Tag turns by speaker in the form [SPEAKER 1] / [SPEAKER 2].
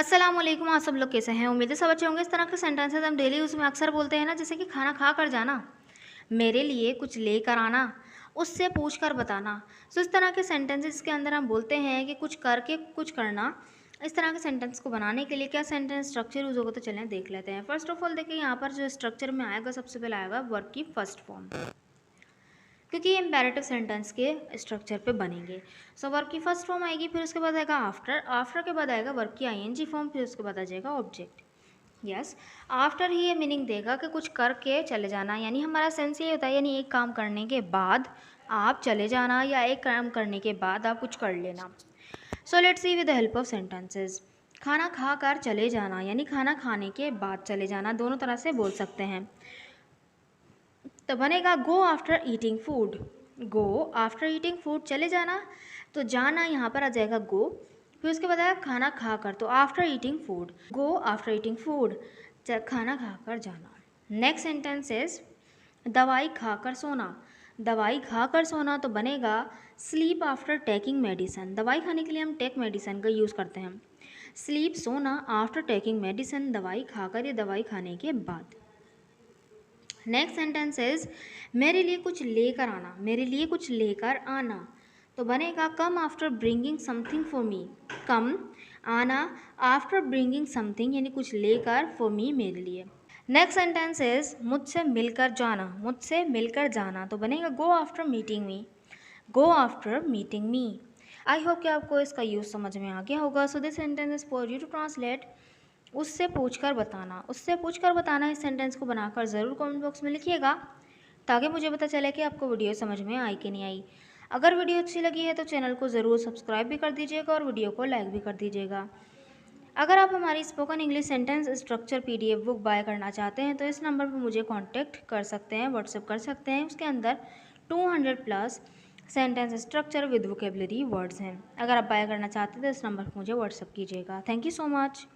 [SPEAKER 1] अस्सलाम वालेकुम। आप सब लोग कैसे हैं? उम्मीद है सब अच्छे होंगे। इस तरह के सेंटेंसेस हम डेली उसमें अक्सर बोलते हैं ना, जैसे कि खाना खा कर जाना, मेरे लिए कुछ लेकर आना, उससे पूछ कर बताना। सो इस तरह के सेंटेंसेस के अंदर हम बोलते हैं कि कुछ करके कुछ करना। इस तरह के सेंटेंस को बनाने के लिए क्या सेंटेंस स्ट्रक्चर यूज़ होगा, तो चलें देख लेते हैं। फर्स्ट ऑफ ऑल देखिए, यहाँ पर जो स्ट्रक्चर में आएगा सबसे पहले आएगा वर्ब की फर्स्ट फॉर्म, क्योंकि ये इम्पेरेटिव सेंटेंस के स्ट्रक्चर पे बनेंगे। सो वर्ब की फर्स्ट फॉर्म आएगी, फिर उसके बाद आएगा आफ्टर, आफ्टर के बाद आएगा वर्ब की आईएनजी फॉर्म, फिर उसके बाद आ जाएगा ऑब्जेक्ट। यस, आफ्टर ही ये मीनिंग देगा कि कुछ करके चले जाना, यानी हमारा सेंस ये होता है, यानी एक काम करने के बाद आप चले जाना या एक काम करने के बाद आप कुछ कर लेना। So let's see with the help of sentences. खाना खा कर चले जाना यानी खाना खाने के बाद चले जाना, दोनों तरह से बोल सकते हैं। तो बनेगा go after eating food, go after eating food, चले जाना, तो जाना यहाँ पर आ जाएगा गो, फिर उसके बाद आया खाना खा कर, तो after eating food, go after eating food, खाना खा कर जाना। नेक्स्ट सेंटेंस इज दवाई खाकर सोना, दवाई खाकर सोना, तो बनेगा स्लीप आफ्टर टेकिंग मेडिसन, दवाई खाने के लिए हम टेक मेडिसन का यूज़ करते हैं। स्लीप सोना आफ्टर टेकिंग मेडिसन, दवाई खाकर या दवाई खाने के बाद। नेक्स्ट सेंटेंस इज मेरे लिए कुछ लेकर आना, मेरे लिए कुछ लेकर आना, तो बनेगा come after bringing something for me, come आना आफ्टर ब्रिंगिंग समथिंग यानी कुछ लेकर, फॉर मी मेरे लिए। नेक्स्ट सेंटेंस इज मुझसे मिलकर जाना, मुझसे मिलकर जाना, तो बनेगा go after meeting me, go after meeting me. I hope कि आपको इसका यूज़ समझ में आ गया होगा। So this sentence is for you to translate. उससे पूछकर बताना, उससे पूछकर बताना, इस सेंटेंस को बनाकर ज़रूर कमेंट बॉक्स में लिखिएगा, ताकि मुझे पता चले कि आपको वीडियो समझ में आई कि नहीं आई। अगर वीडियो अच्छी लगी है तो चैनल को ज़रूर सब्सक्राइब भी कर दीजिएगा और वीडियो को लाइक भी कर दीजिएगा। अगर आप हमारी spoken English sentence structure PDF book by करना चाहते हैं तो इस नंबर पर मुझे कांटेक्ट कर सकते हैं, व्हाट्सएप कर सकते हैं। उसके अंदर 200 plus sentence structure with vocabulary words हैं। अगर आप बाय करना चाहते हैं तो इस नंबर पर मुझे व्हाट्सएप कीजिएगा। Thank you so much.